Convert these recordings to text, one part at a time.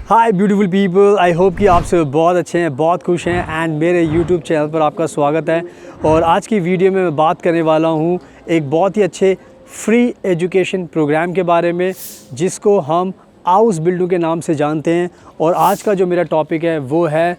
Hi beautiful people, I hope कि आप सब बहुत अच्छे हैं, बहुत खुश हैं एंड मेरे यूट्यूब चैनल पर आपका स्वागत है। और आज की वीडियो में मैं बात करने वाला हूं एक बहुत ही अच्छे फ्री एजुकेशन प्रोग्राम के बारे में जिसको हम हाउस बिल्डिंग के नाम से जानते हैं। और आज का जो मेरा टॉपिक है वो है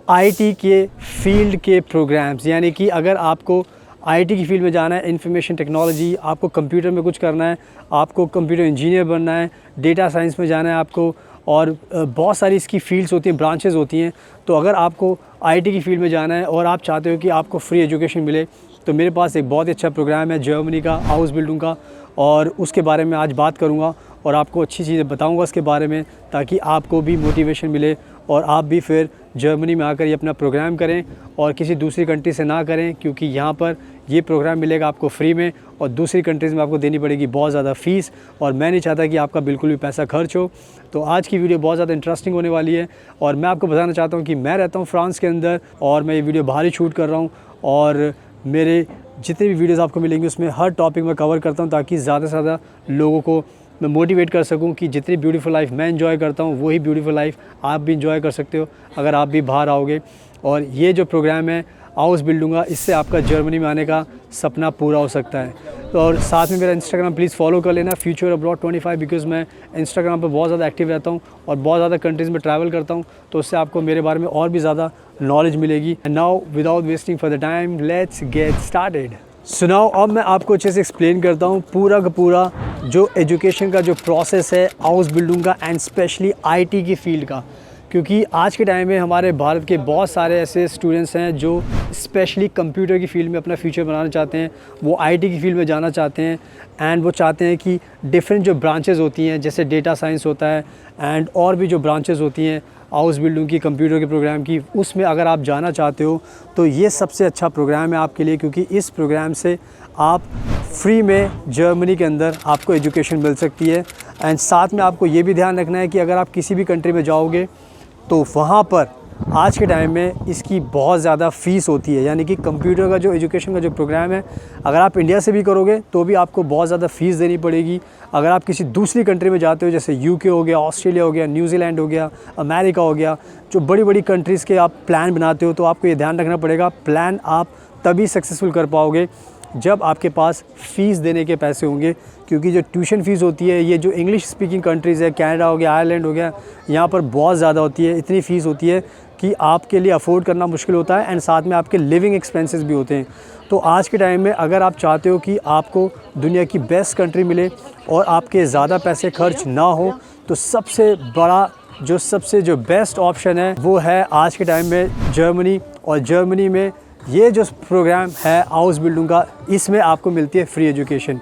आईटी के फील्ड के प्रोग्राम्स, यानी कि अगर आपको आईटी की फील्ड में जाना है, इंफॉर्मेशन टेक्नोलॉजी, आपको कंप्यूटर में कुछ करना है, आपको कंप्यूटर इंजीनियर बनना है, डेटा साइंस में जाना है आपको, और बहुत सारी इसकी फील्ड्स होती हैं, ब्रांचेस होती हैं। तो अगर आपको आईटी की फील्ड में जाना है और आप चाहते हो कि आपको फ्री एजुकेशन मिले, तो मेरे पास एक बहुत ही अच्छा प्रोग्राम है जर्मनी का, हाउस बिल्डिंग का, और उसके बारे में आज बात करूंगा और आपको अच्छी चीज़ें बताऊंगा उसके बारे में, ताकि आपको भी मोटिवेशन मिले और आप भी फिर जर्मनी में आकर ये अपना प्रोग्राम करें और किसी दूसरी कंट्री से ना करें, क्योंकि यहाँ पर ये प्रोग्राम मिलेगा आपको फ्री में और दूसरी कंट्रीज़ में आपको देनी पड़ेगी बहुत ज़्यादा फ़ीस, और मैं नहीं चाहता कि आपका बिल्कुल भी पैसा खर्च हो। तो आज की वीडियो बहुत ज़्यादा इंटरेस्टिंग होने वाली है। और मैं आपको बताना चाहता हूँ कि मैं रहता हूँ फ्रांस के अंदर और मैं ये वीडियो बाहर ही शूट कर रहा हूँ, और मेरे जितने भी वीडियोज़ आपको मिलेंगे उसमें हर टॉपिक मैं कवर करता हूँ, ताकि ज़्यादा से ज़्यादा लोगों को मैं मोटिवेट कर सकूं कि जितनी ब्यूटीफुल लाइफ मैं एंजॉय करता हूं वही ब्यूटीफुल लाइफ आप भी एंजॉय कर सकते हो अगर आप भी बाहर आओगे। और ये जो प्रोग्राम है हाउस बिल्डिंग, इससे आपका जर्मनी में आने का सपना पूरा हो सकता है। तो और साथ में मेरा इंस्टाग्राम प्लीज़ फॉलो कर लेना, फ्यूचर अब्रॉड 25, बिकॉज़ मैं इंस्टाग्राम पर बहुत ज़्यादा एक्टिव रहता हूँ और बहुत ज़्यादा कंट्रीज़ में ट्रैवल करता हूँ, तो उससे आपको मेरे बारे में और भी ज़्यादा नॉलेज मिलेगी। And now without wasting for the time, let's get started. सुनाओ, अब मैं आपको अच्छे से एक्सप्लेन करता हूँ पूरा का पूरा जो एजुकेशन का जो प्रोसेस है हाउस बिल्डिंग का, एंड स्पेशली आईटी की फील्ड का, क्योंकि आज के टाइम में हमारे भारत के बहुत सारे ऐसे स्टूडेंट्स हैं जो स्पेशली कंप्यूटर की फील्ड में अपना फ्यूचर बनाना चाहते हैं, वो आईटी की फील्ड में जाना चाहते हैं, एंड वो चाहते हैं कि डिफरेंट जो ब्रांचेस होती हैं, जैसे डेटा साइंस होता है एंड और भी जो ब्रांचेस होती हैं हाउस बिल्डिंग की, कंप्यूटर के प्रोग्राम की, उसमें अगर आप जाना चाहते हो तो ये सबसे अच्छा प्रोग्राम है आपके लिए, क्योंकि इस प्रोग्राम से आप फ्री में जर्मनी के अंदर आपको एजुकेशन मिल सकती है। एंड साथ में आपको ये भी ध्यान रखना है कि अगर आप किसी भी कंट्री में जाओगे तो वहाँ पर आज के टाइम में इसकी बहुत ज़्यादा फ़ीस होती है, यानी कि कंप्यूटर का जो एजुकेशन का जो प्रोग्राम है, अगर आप इंडिया से भी करोगे तो भी आपको बहुत ज़्यादा फ़ीस देनी पड़ेगी। अगर आप किसी दूसरी कंट्री में जाते हो, जैसे यूके हो गया, ऑस्ट्रेलिया हो गया, न्यूजीलैंड हो गया, अमेरिका हो गया, जो बड़ी बड़ी कंट्रीज़ के आप प्लान बनाते हो, तो आपको ये ध्यान रखना पड़ेगा, प्लान आप तभी सक्सेसफुल कर पाओगे जब आपके पास फ़ीस देने के पैसे होंगे। क्योंकि जो ट्यूशन फ़ीस होती है, ये जो इंग्लिश स्पीकिंग कंट्रीज़ है, कनाडा हो गया, आयरलैंड हो गया, यहाँ पर बहुत ज़्यादा होती है, इतनी फ़ीस होती है कि आपके लिए अफोर्ड करना मुश्किल होता है, एंड साथ में आपके लिविंग एक्सपेंसेस भी होते हैं। तो आज के टाइम में अगर आप चाहते हो कि आपको दुनिया की बेस्ट कंट्री मिले और आपके ज़्यादा पैसे खर्च ना हो, तो सबसे बड़ा जो बेस्ट ऑप्शन है वो है आज के टाइम में जर्मनी। और जर्मनी में ये जो प्रोग्राम है हाउस बिल्डिंग का, इसमें आपको मिलती है फ्री एजुकेशन।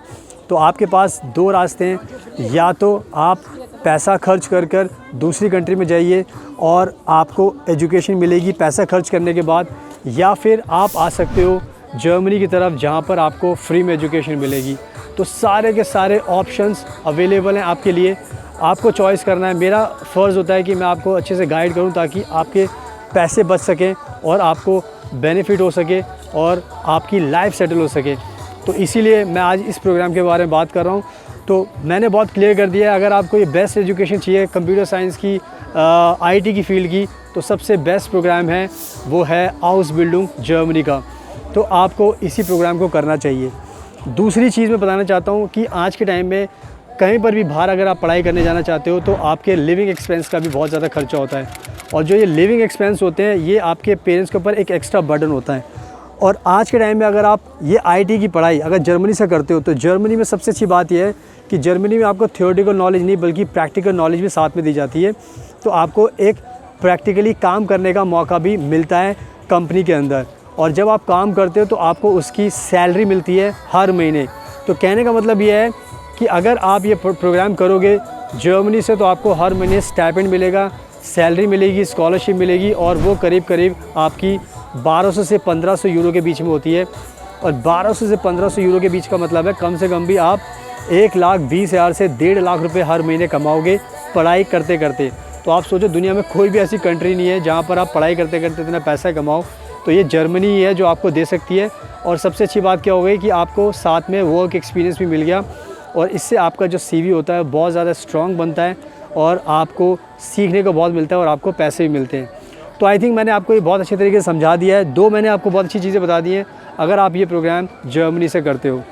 तो आपके पास दो रास्ते हैं, या तो आप पैसा खर्च कर कर दूसरी कंट्री में जाइए और आपको एजुकेशन मिलेगी पैसा खर्च करने के बाद, या फिर आप आ सकते हो जर्मनी की तरफ जहाँ पर आपको फ्री में एजुकेशन मिलेगी। तो सारे के सारे ऑप्शंस अवेलेबल हैं आपके लिए, आपको चॉइस करना है। मेरा फ़र्ज़ होता है कि मैं आपको अच्छे से गाइड करूँ ताकि आपके पैसे बच सकें और आपको बेनिफिट हो सके और आपकी लाइफ सेटल हो सके। तो इसीलिए मैं आज इस प्रोग्राम के बारे में बात कर रहा हूँ। तो मैंने बहुत क्लियर कर दिया है, अगर आपको ये बेस्ट एजुकेशन चाहिए कंप्यूटर साइंस की, आईटी की फील्ड की, तो सबसे बेस्ट प्रोग्राम है वो है हाउस बिल्डिंग जर्मनी का। तो आपको इसी प्रोग्राम को करना चाहिए। दूसरी चीज़ मैं बताना चाहता हूँ कि आज के टाइम में कहीं पर भी बाहर अगर आप पढ़ाई करने जाना चाहते हो तो आपके लिविंग एक्सपेंस का भी बहुत ज़्यादा खर्चा होता है, और जो ये लिविंग एक्सपेंस होते हैं ये आपके पेरेंट्स के ऊपर एक एक्स्ट्रा बर्डन होता है। और आज के टाइम में अगर आप ये आईटी की पढ़ाई अगर जर्मनी से करते हो, तो जर्मनी में सबसे अच्छी बात यह है कि जर्मनी में आपको थ्योरेटिकल नॉलेज नहीं बल्कि प्रैक्टिकल नॉलेज भी साथ में दी जाती है। तो आपको एक प्रैक्टिकली काम करने का मौका भी मिलता है कंपनी के अंदर, और जब आप काम करते हो तो आपको उसकी सैलरी मिलती है हर महीने। तो कहने का मतलब ये है कि अगर आप ये प्रोग्राम करोगे जर्मनी से तो आपको हर महीने स्टाइपेंड मिलेगा, सैलरी मिलेगी, स्कॉलरशिप मिलेगी और वो करीब करीब आपकी 1200 से 1500 यूरो के बीच में होती है। और 1200 से 1500 यूरो के बीच का मतलब है कम से कम भी आप 1,20,000 से 1.5 लाख रुपए हर महीने कमाओगे पढ़ाई करते करते। तो आप सोचो दुनिया में कोई भी ऐसी कंट्री नहीं है जहाँ पर आप पढ़ाई करते करते इतना पैसा कमाओ, तो ये जर्मनी ही है जो आपको दे सकती है। और सबसे अच्छी बात क्या हो गई कि आपको साथ में वर्क एक्सपीरियंस भी मिल गया और इससे आपका जो CV होता है बहुत ज़्यादा स्ट्रॉन्ग बनता है और आपको सीखने को बहुत मिलता है और आपको पैसे भी मिलते हैं। तो आई थिंक मैंने आपको ये बहुत अच्छे तरीके से समझा दिया है। 2 मैंने आपको बहुत अच्छी चीज़ें बता दी हैं अगर आप ये प्रोग्राम जर्मनी से करते हो।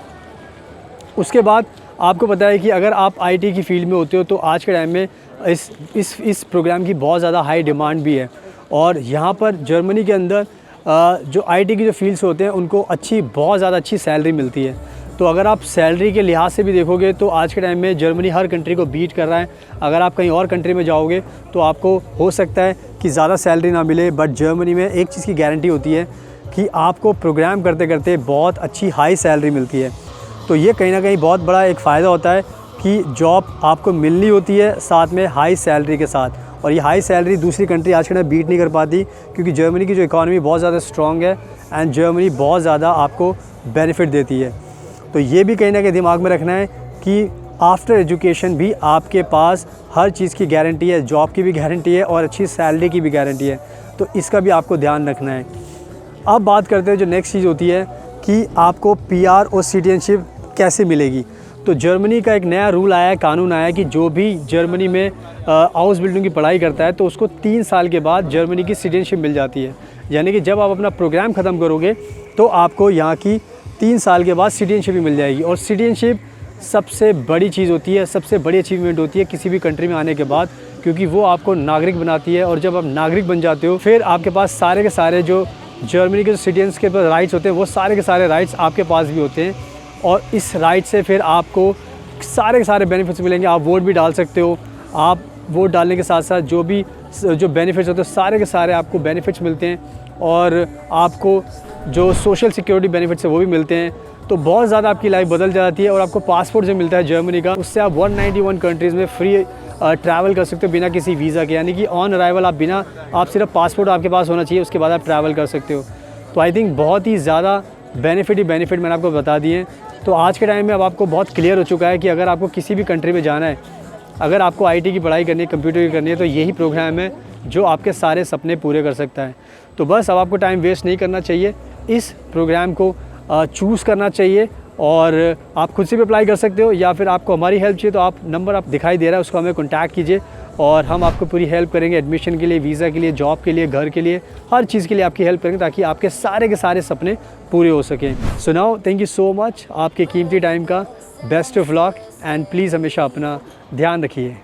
उसके बाद आपको पता है कि अगर आप IT की फील्ड में होते हो तो आज के टाइम में इस प्रोग्राम की बहुत ज़्यादा हाई डिमांड भी है। और यहाँ पर जर्मनी के अंदर जो IT की जो फील्ड्स होते हैं उनको बहुत ज़्यादा अच्छी सैलरी मिलती है। तो अगर आप सैलरी के लिहाज से भी देखोगे तो आज के टाइम में जर्मनी हर कंट्री को बीट कर रहा है। अगर आप कहीं और कंट्री में जाओगे तो आपको हो सकता है कि ज़्यादा सैलरी ना मिले, बट जर्मनी में एक चीज़ की गारंटी होती है कि आपको प्रोग्राम करते करते बहुत अच्छी हाई सैलरी मिलती है। तो ये कहीं ना कहीं बहुत बड़ा एक फ़ायदा होता है कि जॉब आपको मिलनी होती है साथ में हाई सैलरी के साथ। और ये हाई सैलरी दूसरी कंट्री आज के टाइम बीट नहीं कर पाती क्योंकि जर्मनी की जो इकॉनमी बहुत ज़्यादा स्ट्रॉन्ग है एंड जर्मनी बहुत ज़्यादा आपको बेनिफिट देती है। तो ये भी कहीं ना कहीं दिमाग में रखना है कि आफ्टर एजुकेशन भी आपके पास हर चीज़ की गारंटी है, जॉब की भी गारंटी है और अच्छी सैलरी की भी गारंटी है। तो इसका भी आपको ध्यान रखना है। अब बात करते हैं जो नेक्स्ट चीज़ होती है कि आपको PR और सिटीजनशिप कैसे मिलेगी। तो जर्मनी का एक नया रूल आया है, कानून आया है कि जो भी जर्मनी में हाउस बिल्डिंग की पढ़ाई करता है तो उसको 3 साल के बाद जर्मनी की सिटीजनशिप मिल जाती है। यानी कि जब आप अपना प्रोग्राम ख़त्म करोगे तो आपको यहाँ की 3 साल के बाद सिटीजनशिप भी मिल जाएगी। और सिटीजनशिप सबसे बड़ी चीज़ होती है, सबसे बड़ी अचीवमेंट होती है किसी भी कंट्री में आने के बाद, क्योंकि वो आपको नागरिक बनाती है। और जब आप नागरिक बन जाते हो फिर आपके पास सारे के सारे जो जर्मनी के सिटीजन्स के पास राइट्स होते हैं वो सारे के सारे राइट्स आपके पास भी होते हैं। और इस राइट से फिर आपको सारे के सारे बेनिफिट्स मिलेंगे। आप वोट भी डाल सकते हो। आप वोट डालने के साथ साथ जो बेनिफिट्स होते हैं सारे के सारे आपको बेनिफिट्स मिलते हैं और आपको जो सोशल सिक्योरिटी बेनिफिट्स है वो भी मिलते हैं। तो बहुत ज़्यादा आपकी लाइफ बदल जाती है। और आपको पासपोर्ट जो मिलता है जर्मनी का, उससे आप 191 कंट्रीज़ में फ्री ट्रैवल कर सकते हो बिना किसी वीज़ा के। यानी कि ऑन अराइवल आप सिर्फ पासपोर्ट आपके पास होना चाहिए, उसके बाद आप ट्रैवल कर सकते हो। तो आई थिंक बहुत ही ज़्यादा बेनिफिट मैंने आपको बता दिए। तो आज के टाइम में अब आपको बहुत क्लियर हो चुका है कि अगर आपको किसी भी कंट्री में जाना है, अगर आपको IT की पढ़ाई करनी है, कंप्यूटर की करनी है, तो यही प्रोग्राम है जो आपके सारे सपने पूरे कर सकता है। तो बस अब आपको टाइम वेस्ट नहीं करना चाहिए, इस प्रोग्राम को चूज़ करना चाहिए। और आप खुद से भी अप्लाई कर सकते हो या फिर आपको हमारी हेल्प चाहिए तो आप नंबर आप दिखाई दे रहा है उसको हमें कॉन्टैक्ट कीजिए और हम आपको पूरी हेल्प करेंगे। एडमिशन के लिए, वीज़ा के लिए, जॉब के लिए, घर के लिए, हर चीज़ के लिए आपकी हेल्प करेंगे ताकि आपके सारे के सारे सपने पूरे हो सकें। So now thank you so much आपके कीमती टाइम का। Best of luck and please हमेशा अपना ध्यान रखिए।